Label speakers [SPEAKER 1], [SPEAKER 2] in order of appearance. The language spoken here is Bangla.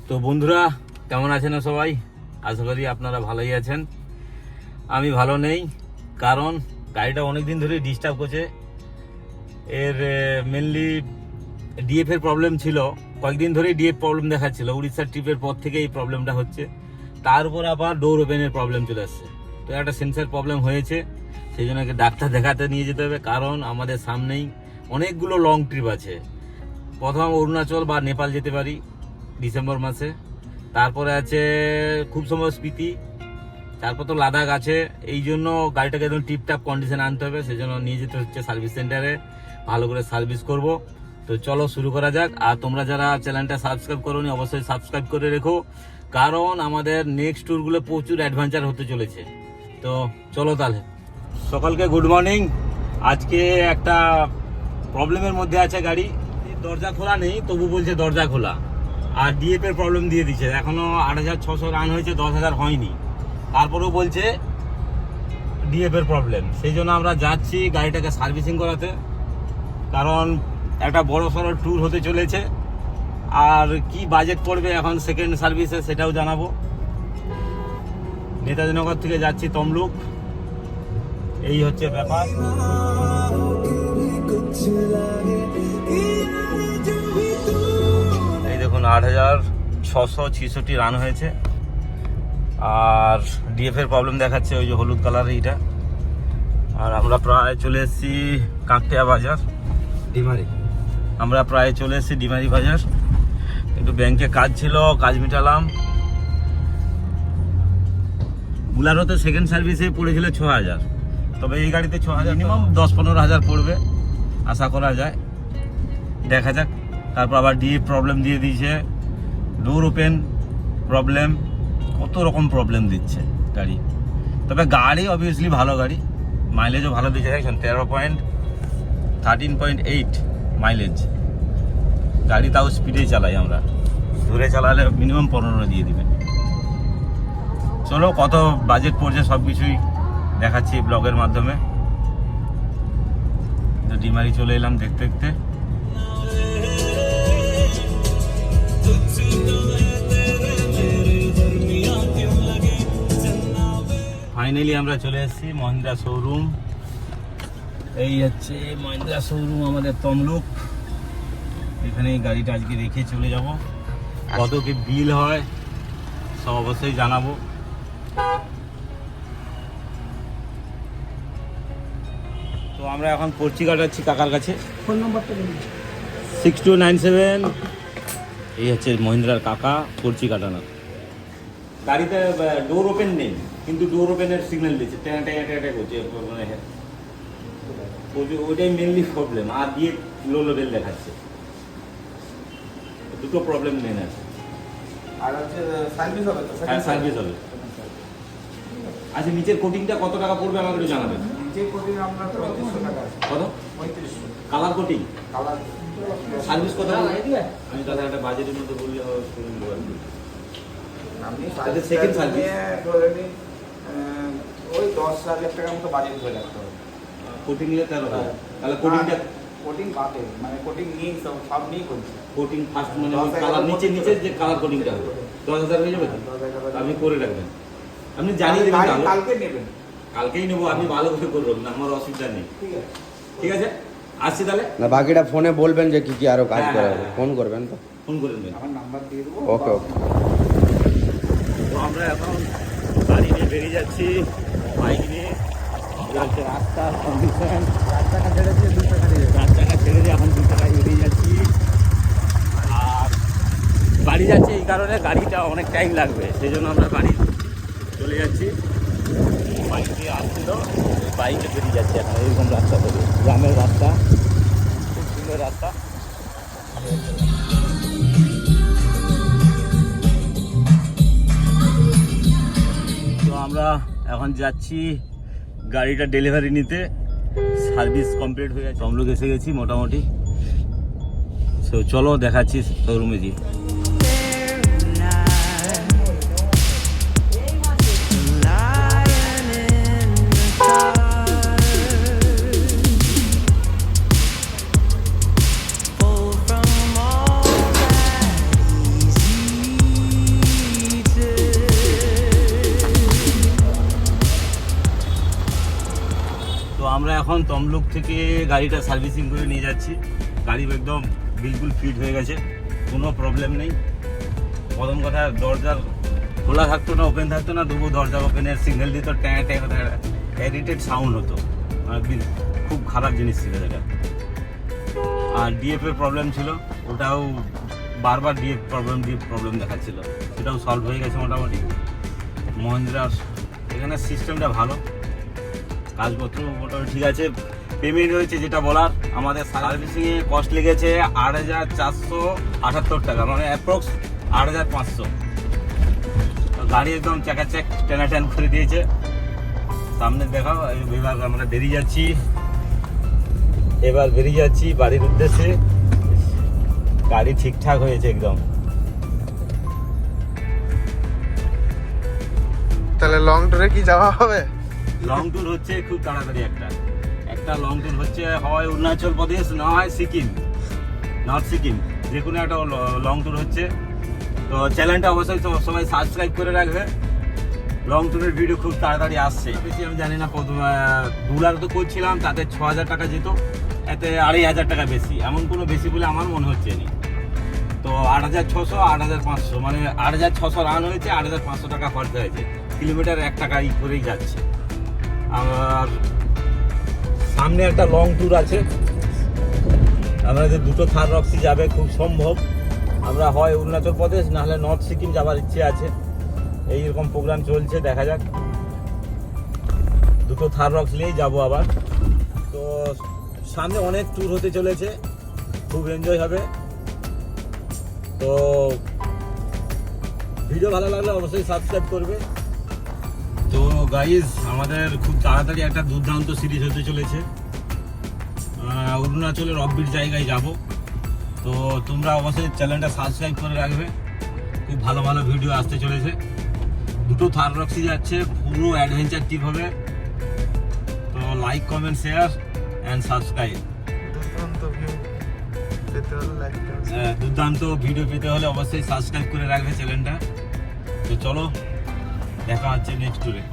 [SPEAKER 1] তো বন্ধুরা কেমন আছেন সবাই? আশা করি আপনারা ভালোই আছেন। আমি ভালো নেই, কারণ গাড়িটা অনেক দিন ধরে ডিস্টার্ব করছে। এর মেনলি ডিএফ এর প্রবলেম ছিল, কয়েকদিন ধরেই ডিএফ প্রবলেম দেখাচ্ছিল। উড়িষ্যার ট্রিপের পর থেকে এই প্রবলেমটা হচ্ছে। তার উপর আবার ডোর ওপেনের প্রবলেম চলে আসছে। তো একটা সেন্সার প্রবলেম হয়েছে, সেই জন্য ডাক্তার দেখাতে নিয়ে যেতে হবে। কারণ আমাদের সামনেই অনেকগুলো লং ট্রিপ আছে। প্রথম অরুণাচল বা নেপাল যেতে পারি ডিসেম্বর মাসে, তারপরে আছে খুব সময় স্পিতি, তারপর তো লাদাখ আছে। এই জন্য গাড়িটাকে একদম টিপটাপ কন্ডিশনে আনতে হবে, সেই জন্য নিয়ে যেতে হচ্ছে সার্ভিস সেন্টারে, ভালো করে সার্ভিস করব। তো চলো শুরু করা যাক। আর তোমরা যারা চ্যানেলটা সাবস্ক্রাইব করোনি অবশ্যই সাবস্ক্রাইব করে রেখো, কারণ আমাদের নেক্সট ট্যুরগুলো প্রচুর অ্যাডভেঞ্চার হতে চলেছে। তো চলো তাহলে। সকালকে গুড মর্নিং। আজকে একটা প্রবলেমের মধ্যে আছে গাড়ি, দরজা খোলা নেই, তবু বলছে দরজা খোলা। আর ডিএফ এর প্রবলেম দিয়ে দিচ্ছে, এখনো 8600 রান হয়েছে, 10,000 হয়নি, তারপরেও বলছে ডিএফ এর প্রবলেম। সেই জন্য আমরা যাচ্ছি গাড়িটাকে সার্ভিসিং করাতে, কারণ একটা বড় সড়ো ট্যুর হতে চলেছে। আর কি বাজেট পড়বে এখন সেকেন্ড সার্ভিসে সেটাও জানাবো। নেতাজিনগর থেকে যাচ্ছি তমলুক, এই হচ্ছে ব্যাপার। এই দেখুন 8666 রান হয়েছে। আর ডিএফ এর প্রবলেম দেখাচ্ছে, ওই যে হলুদ কালার এইটা। আর আমরা প্রায় চলে এসেছি কাকটিয়া বাজার, ডিমারি। আমরা প্রায় চলে এসেছি ডিমারি বাজার। একটু ব্যাংকে কাজ ছিল, কাজ মিটালাম। বুলারোতে সেকেন্ড সার্ভিসে পড়েছিল 6000, তবে এই গাড়িতে 6000 মিনিমাম 10-15,000 পড়বে আশা করা যায়, দেখা যাক। তারপর আবার ডিএফ প্রবলেম দিয়ে দিয়েছে, ডোর ওপেন প্রবলেম, কত রকম প্রবলেম দিচ্ছে গাড়ি। তবে গাড়ি অবভিয়াসলি ভালো গাড়ি, মাইলেজও ভালো দিচ্ছে। দেখছেন 13.8 মাইলেজ গাড়ি, তাও স্পিডে চালাই আমরা, ধরে চালালে মিনিমাম 15 দিয়ে দিবেন। চলো কত বাজেট পড়ছে সব কিছুই দেখাচ্ছি ব্লগের মাধ্যমে। তো ডিমারি চলে এলাম দেখতে দেখতে। ফাইনালি আমরা চলে এসেছি মহিন্দ্রা শোরুম। এই হচ্ছে মহিন্দ্রা শোরুম আমাদের তমলুক। এখানে গাড়িটা আজকে রেখে চলে যাব। কত কি বিল হয় সব অবশ্যই জানাবো। তো আমরা এখন পর্চি কাটাচ্ছি কাকার কাছে। ফোন নম্বরটা 6297। এই হচ্ছে মহিন্দ্রার কাকা, পর্চি কাটানো। গাড়িতে ডোর ওপেন নেই, কিন্তু ডোর ওপেনের সিগন্যাল দিচ্ছে, ট্যাঁ ট্যাঁ ট্যাঁ ট্যাঁ করছে। ওইটাই মেনলি প্রবলেম। আর দিয়ে লো লেভেল দেখাচ্ছে, দুটো প্রবলেম মেন আছে।
[SPEAKER 2] আর হচ্ছে সার্ভিস হবে তো?
[SPEAKER 1] হ্যাঁ সার্ভিস হবে। আচ্ছা নিচের কোটিংটা কত টাকা পড়বে আমাকে একটু জানাবেন।
[SPEAKER 2] নিচের কোটিং আপনার 3500 টাকা আছে।
[SPEAKER 1] কত?
[SPEAKER 2] 3500।
[SPEAKER 1] কালার কোটিং,
[SPEAKER 2] কালার
[SPEAKER 1] সার্ভিস কত? আমি তাহলে একটা বাজেটের মধ্যে বললে করে নেবো আর কি।
[SPEAKER 2] আপনি
[SPEAKER 1] সেকেন্ড সার্ভিস
[SPEAKER 2] ধরে নিন ওই 10,000 টাকার মতো বাজেট ধরে রাখতে হবে।
[SPEAKER 1] কোটিং নিলে তাহলে তাহলে কোটিংটা
[SPEAKER 2] কোটিং বাদে, মানে কোটিং নিয়ে সব নিয়ে করছি।
[SPEAKER 1] কোটিং ফার্স্ট মানে কালার নিচে নিচে যে কালার কোটিংটা হবে 10,000 হয়ে যাবে তো? আপনি করে রাখবেন, আপনি জানিয়ে দেবেন।
[SPEAKER 2] কালকে নেবেন?
[SPEAKER 1] কালকেই নেবো, আপনি ভালো করে করবেন না, আমার অসুবিধা নেই।
[SPEAKER 2] ঠিক আছে,
[SPEAKER 1] ঠিক আছে, আসছি তাহলে।
[SPEAKER 3] না বাকিটা ফোনে বলবেন যে কি কি আরো কাজ করা হবে, ফোন করবেন তো?
[SPEAKER 1] ফোন করে নেবেন,
[SPEAKER 2] আমার নাম্বার দিয়ে দেবো।
[SPEAKER 3] ওকে ওকে।
[SPEAKER 1] তো আমরা এখন গাড়ি নিয়ে বেরিয়ে যাচ্ছি, বাইক নিয়ে। হচ্ছে রাস্তার কন্ডিশন,
[SPEAKER 2] 4 টাকা ছেড়ে দিয়ে 2 টাকা দিয়ে
[SPEAKER 1] 4 টাকা ছেড়ে দিয়ে এখন 2 টাকায় বেরিয়ে যাচ্ছি। আর বাড়ি যাচ্ছি এই কারণে, গাড়িটা অনেক টাইম লাগবে, সেই জন্য আমরা বাড়ি চলে যাচ্ছি। বাইক দিয়ে আসছিল, বাইকে বেরিয়ে যাচ্ছি এখন এইরকম রাস্তা থেকে, গ্রামের রাস্তা, খুব সুন্দর রাস্তা। তো আমরা এখন যাচ্ছি গাড়িটা ডেলিভারি নিতে। সার্ভিস কমপ্লিট হয়ে গেছে, তমলুক এসে গেছি মোটামুটি। তো চলো দেখাচ্ছি শোরুমে গিয়ে। এখন তমলুক থেকে গাড়িটা সার্ভিসিং করে নিয়ে যাচ্ছি। গাড়ি একদম বিলকুল ফিট হয়ে গেছে, কোনো প্রবলেম নেই। প্রথম কথা, দরজার খোলা থাকতো না, ওপেন থাকতো না, তবু দরজা ওপেনের সিগন্যাল দিত, ট্যাঁ ট্যাঁ এরিটেড সাউন্ড হতো, খুব খারাপ জিনিস ছিল এটা। আর ডিএফ এর প্রবলেম ছিল, ওটাও বারবার ডিএফ প্রবলেম দেখাচ্ছিল, সেটাও সলভ হয়ে গেছে মোটামুটি। মহিন্দ্রার এখানে সিস্টেমটা ভালো, কাজপত্র মোটামুটি ঠিক আছে। পেমেন্ট হয়েছে যেটা বলার, আমাদের সার্ভিসিংয়ে কস্ট লেগেছে 8,478 টাকা, মানে অ্যাপ্রক্স 8,500। গাড়ি একদম চাকাচাক টেনাটেন করে দিয়েছে। সামনে দেখাও, এবার আমরা বেরিয়ে যাচ্ছি বাড়ির উদ্দেশ্যে। গাড়ি ঠিকঠাক হয়েছে একদম।
[SPEAKER 4] তাহলে লং ট্যুরে কি যাওয়া হবে?
[SPEAKER 1] লং ট্যুর হচ্ছে খুব তাড়াতাড়ি একটা লং ট্যুর হচ্ছে, হয় অরুণাচল প্রদেশ, না হয় সিকিম, নর্থ সিকিম, যে কোনো একটা লং ট্যুর হচ্ছে। তো চ্যানেলটা অবশ্যই তো সবাই সাবস্ক্রাইব করে রাখবে। লং ট্যুরের ভিডিও খুব তাড়াতাড়ি আসছে। বেশি আমি জানি না, 2 লাখ তো করছিলাম, তাতে 6,000 টাকা যেত, এতে 2,500 টাকা বেশি, এমন কোনো বেশি বলে আমার মনে হচ্ছে না। তো 8,600, 8,500, মানে 8,600 রান হয়েছে, 8,500 টাকা খরচা হয়েছে। কিলোমিটার 1 টাকা করেই যাচ্ছে। আর সামনে একটা লং ট্যুর আছে, আমাদের 2টো থার রক্সি যাবে খুব সম্ভব। আমরা হয় অরুণাচল প্রদেশ, না হলে নর্থ সিকিম যাবার ইচ্ছে আছে। এইরকম প্রোগ্রাম চলছে, দেখা যাক। 2টো থার রক্স নিয়েই যাবো আবার। তো সামনে অনেক ট্যুর হতে চলেছে, খুব এনজয় হবে। তো ভিডিও ভালো লাগলে অবশ্যই সাবস্ক্রাইব করবে। তো গাইজ, আমাদের খুব তাড়াতাড়ি একটা দুর্দান্ত সিরিজ হতে চলেছে, অরুণাচলের অফবিট জায়গায় যাব। তো তোমরা অবশ্যই চ্যানেলটা সাবস্ক্রাইব করে রাখবে, খুব ভালো ভালো ভিডিও আসতে চলেছে। 2টো থার রক্সি যাচ্ছে, পুরো অ্যাডভেঞ্চার ট্রিপ হবে। তো like, comment, share and subscribe. দুর্দান্ত ভিডিও পেতে হলে অবশ্যই সাবস্ক্রাইব করে রাখবে চ্যানেলটা। তো চলো, দেখা হচ্ছে নেক্সট ট্যুরে।